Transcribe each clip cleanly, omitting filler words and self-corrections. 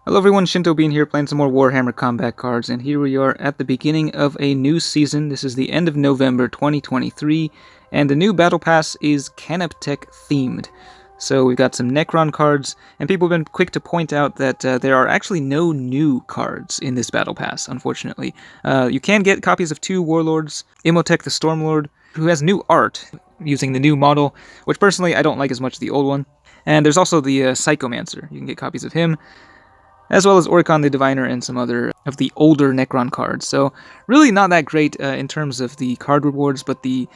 Hello everyone, Shinto Bean here playing some more Warhammer combat cards, and here we are at the beginning of a new season. This is the end of November 2023, and the new Battle Pass is Canoptek themed. So we've got some Necron cards, and people have been quick to point out that there are actually no new cards in this Battle Pass, unfortunately. You can get copies of two Warlords, Imhotep the Stormlord, who has new art using the new model, which personally I don't like as much as the old one. And there's also the Psychomancer. You can get copies of him, as well as Oricon the Diviner and some other of the older Necron cards. So really not that great in terms of the card rewards, but the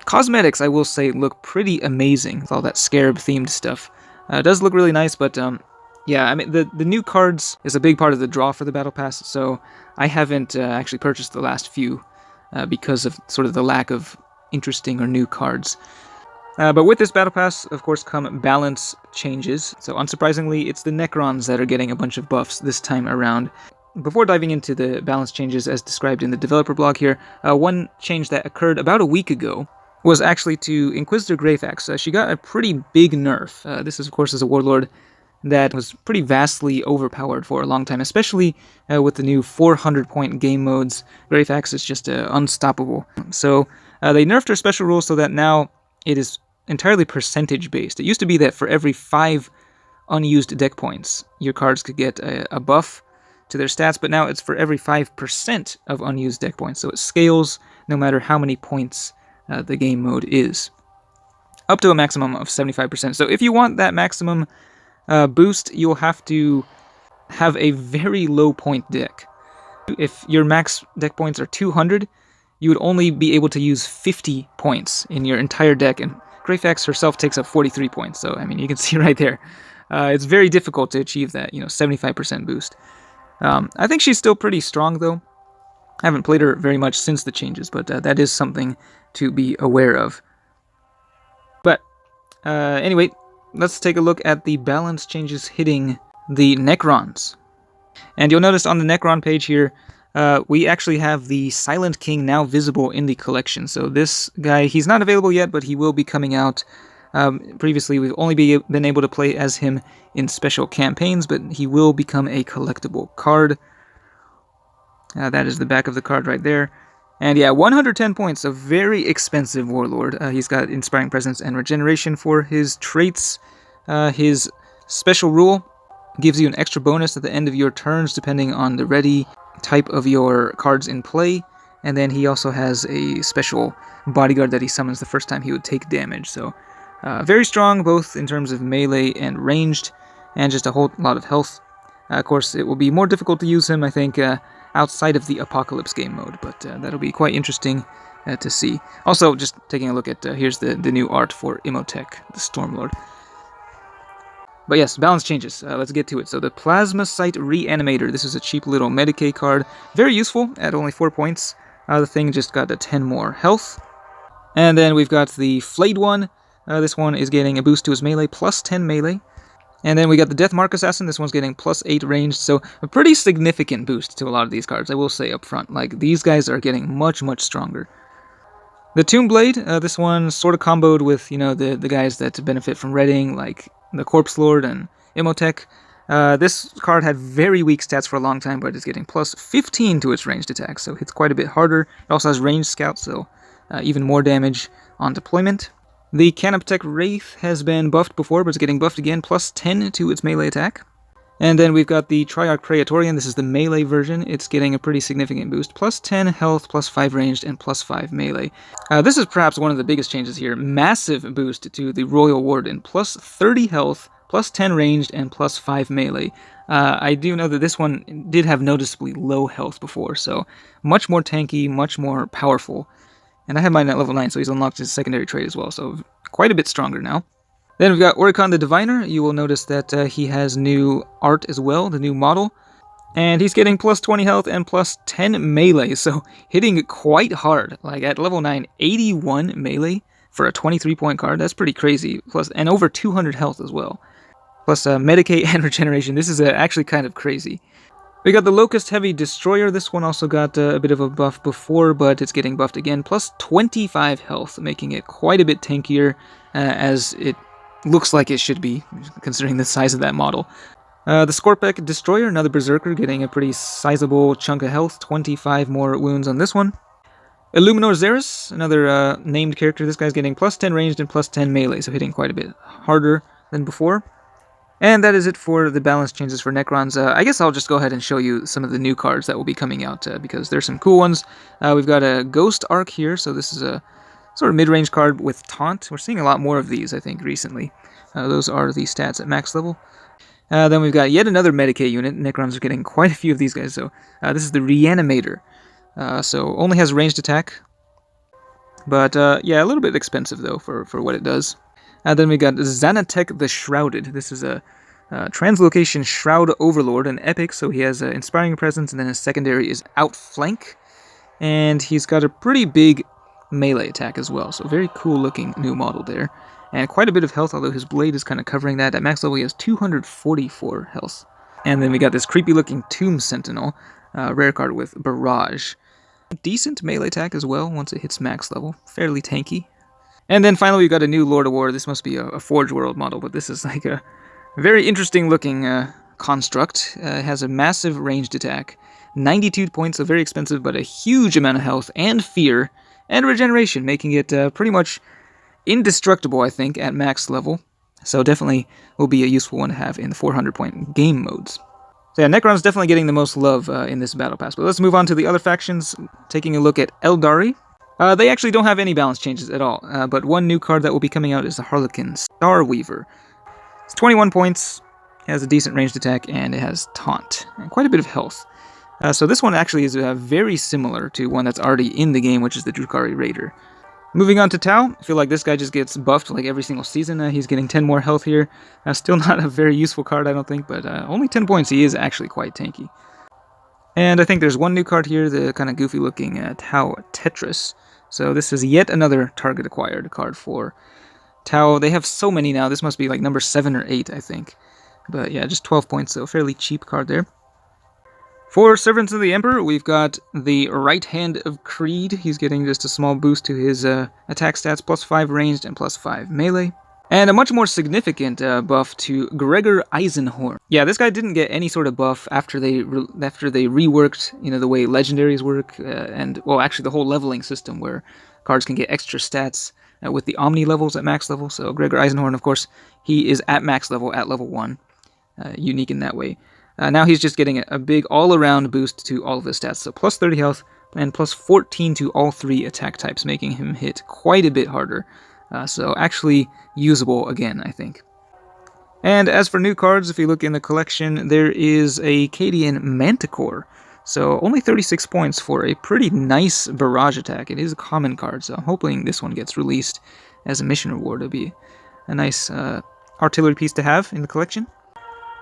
cosmetics, I will say, look pretty amazing with all that Scarab-themed stuff. It does look really nice, but yeah, I mean, the new cards is a big part of the draw for the Battle Pass, so I haven't actually purchased the last few because of sort of the lack of interesting or new cards. But with this Battle Pass, of course, come balance changes. So unsurprisingly, it's the Necrons that are getting a bunch of buffs this time around. Before diving into the balance changes as described in the developer blog here, one change that occurred about a week ago was actually to Inquisitor Greyfax. She got a pretty big nerf. This, of course, is a warlord that was pretty vastly overpowered for a long time, especially with the new 400-point game modes. Greyfax is just unstoppable. So they nerfed her special rules so that now it is entirely percentage based. It used to be that for every 5 unused deck points, your cards could get a buff to their stats, but now it's for every 5% of unused deck points. So it scales no matter how many points the game mode is, up to a maximum of 75%. So if you want that maximum boost, you'll have to have a very low point deck. If your max deck points are 200, you would only be able to use 50 points in your entire deck, and Greyfax herself takes up 43 points, so I mean, you can see right there. It's very difficult to achieve that, 75% boost. I think she's still pretty strong, though. I haven't played her very much since the changes, but that is something to be aware of. But anyway, let's take a look at the balance changes hitting the Necrons. And you'll notice on the Necron page here, we actually have the Silent King now visible in the collection. So this guy, he's not available yet, but he will be coming out. Previously, we've only been able to play as him in special campaigns, but he will become a collectible card. That is the back of the card right there. And yeah, 110 points, a very expensive warlord. He's got Inspiring Presence and Regeneration for his traits. His special rule gives you an extra bonus at the end of your turns, depending on the ready type of your cards in play, and then he also has a special bodyguard that he summons the first time he would take damage. So very strong both in terms of melee and ranged, and just a whole lot of health. Of course, it will be more difficult to use him, I think, outside of the Apocalypse game mode, but that'll be quite interesting to see. Also, just taking a look at, here's the new art for Imhotep the Stormlord. But yes, balance changes. Let's get to it. So the Plasma Sight Reanimator. This is a cheap little Medicaid card. Very useful at only 4 points. The thing just got a 10 more health. And then we've got the Flayed one. This one is getting a boost to his melee, plus 10 melee. And then we got the Deathmark Assassin. This one's getting plus 8 ranged. So a pretty significant boost to a lot of these cards, I will say up front. Like, these guys are getting much, much stronger. The Tomb Blade. This one sort of comboed with, the guys that benefit from redding, like the Corpse Lord and Imhotep. This card had very weak stats for a long time, but it's getting plus 15 to its ranged attack, so hits quite a bit harder. It also has ranged scout, so even more damage on deployment. The Canoptek Wraith has been buffed before, but it's getting buffed again, plus 10 to its melee attack. And then we've got the Triarch Praetorian. This is the melee version. It's getting a pretty significant boost. Plus 10 health, plus 5 ranged, and plus 5 melee. This is perhaps one of the biggest changes here. Massive boost to the Royal Warden. Plus 30 health, plus 10 ranged, and plus 5 melee. I do know that this one did have noticeably low health before, so much more tanky, much more powerful. And I have mine at level 9, so he's unlocked his secondary trait as well, so quite a bit stronger now. Then we've got Oricon the Diviner. You will notice that he has new art as well, the new model. And he's getting plus 20 health and plus 10 melee, so hitting quite hard. Like at level 9, 81 melee for a 23-point card. That's pretty crazy. Plus, and over 200 health as well. Plus Medicaid and Regeneration. This is actually kind of crazy. We got the Locust Heavy Destroyer. This one also got a bit of a buff before, but it's getting buffed again. Plus 25 health, making it quite a bit tankier as it looks like it should be, considering the size of that model. The Scorpek Destroyer, another Berserker, getting a pretty sizable chunk of health, 25 more wounds on this one. Illuminor Xeris, another named character. This guy's getting plus 10 ranged and plus 10 melee, so hitting quite a bit harder than before. And that is it for the balance changes for Necrons. I guess I'll just go ahead and show you some of the new cards that will be coming out, because there's some cool ones. We've got a Ghost Arc here, so this is a sort of mid-range card with Taunt. We're seeing a lot more of these, I think, recently. Those are the stats at max level. Then we've got yet another Medicae unit. Necrons are getting quite a few of these guys, so this is the Reanimator. So only has ranged attack, but yeah, a little bit expensive though for what it does. Then we got Canoptek the Shrouded. This is a Translocation Shroud Overlord, an epic, so he has Inspiring Presence, and then his secondary is Outflank, and he's got a pretty big melee attack as well, so very cool looking new model there. And quite a bit of health, although his blade is kind of covering that. At max level he has 244 health. And then we got this creepy looking Tomb Sentinel, rare card with Barrage. Decent melee attack as well once it hits max level, fairly tanky. And then finally we got a new Lord of War. This must be a Forge World model, but this is like a very interesting looking construct. It has a massive ranged attack, 92 points, so very expensive, but a huge amount of health and fear and regeneration, making it pretty much indestructible, I think, at max level. So definitely will be a useful one to have in the 400-point game modes. So yeah, Necron's definitely getting the most love in this Battle Pass. But let's move on to the other factions, taking a look at Eldari. They actually don't have any balance changes at all, but one new card that will be coming out is the Harlequin Starweaver. It's 21 points, has a decent ranged attack, and it has Taunt, and quite a bit of health. So this one actually is very similar to one that's already in the game, which is the Drukhari Raider. Moving on to Tau, I feel like this guy just gets buffed like every single season. He's getting 10 more health here. Still not a very useful card, I don't think, but only 10 points. He is actually quite tanky. And I think there's one new card here, the kind of goofy looking Tau Tetris. So this is yet another target acquired card for Tau. They have so many now. This must be like number 7 or 8, I think. But yeah, just 12 points, so fairly cheap card there. For Servants of the Emperor, we've got the Right Hand of Creed. He's getting just a small boost to his attack stats, plus 5 ranged and plus 5 melee. And a much more significant buff to Gregor Eisenhorn. Yeah, this guy didn't get any sort of buff after they reworked, the way legendaries work, and, well, actually the whole leveling system where cards can get extra stats with the Omni levels at max level. So Gregor Eisenhorn, of course, he is at max level at level 1, unique in that way. Now he's just getting a big all-around boost to all of his stats, so plus 30 health and plus 14 to all 3 attack types, making him hit quite a bit harder. So actually usable again, I think. And as for new cards, if you look in the collection, there is a Cadian Manticore. So only 36 points for a pretty nice barrage attack. It is a common card, so I'm hoping this one gets released as a mission reward. It'll be a nice artillery piece to have in the collection.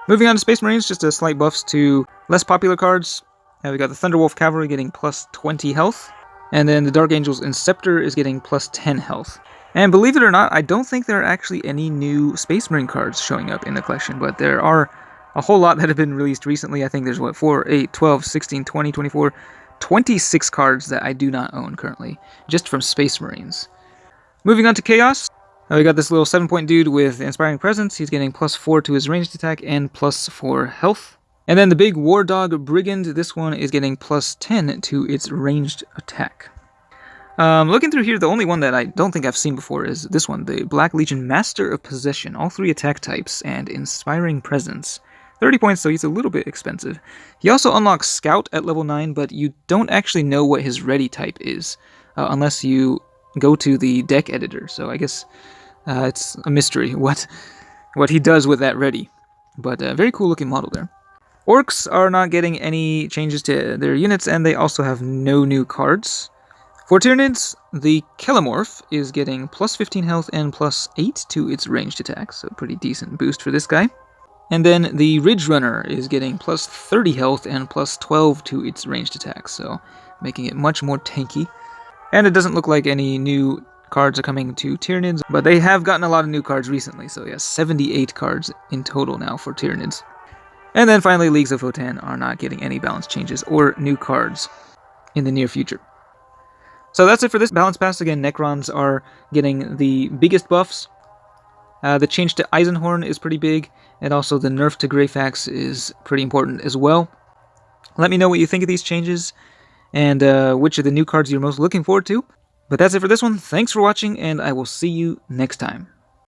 Moving on to Space Marines, just a slight buffs to less popular cards. We got the Thunderwolf Cavalry getting plus 20 health, and then the Dark Angel's Inceptor is getting plus 10 health. And believe it or not, I don't think there are actually any new Space Marine cards showing up in the collection, but there are a whole lot that have been released recently. I think there's, 4, 8, 12, 16, 20, 24, 26 cards that I do not own currently, just from Space Marines. Moving on to Chaos. We got this little 7-point dude with Inspiring Presence. He's getting plus 4 to his ranged attack and plus 4 health. And then the big War Dog Brigand, this one is getting plus 10 to its ranged attack. Looking through here, the only one that I don't think I've seen before is this one, the Black Legion Master of Possession. All 3 attack types and Inspiring Presence. 30 points, so he's a little bit expensive. He also unlocks Scout at level 9, but you don't actually know what his ready type is, unless you go to the deck editor. So I guess it's a mystery what he does with that ready. But a very cool looking model there. Orcs are not getting any changes to their units, and they also have no new cards. For Tyranids, the Kelemorph is getting plus 15 health and plus 8 to its ranged attack, so pretty decent boost for this guy. And then the Ridge Runner is getting plus 30 health and plus 12 to its ranged attack, so making it much more tanky. And it doesn't look like any new cards are coming to Tyranids, but they have gotten a lot of new cards recently, so yeah, 78 cards in total now for Tyranids. And then finally, Leagues of Votann are not getting any balance changes or new cards in the near future. So that's it for this balance pass. Again, Necrons are getting the biggest buffs. The change to Eisenhorn is pretty big, and also the nerf to Greyfax is pretty important as well. Let me know what you think of these changes, and which of the new cards you're most looking forward to. But that's it for this one. Thanks for watching, and I will see you next time.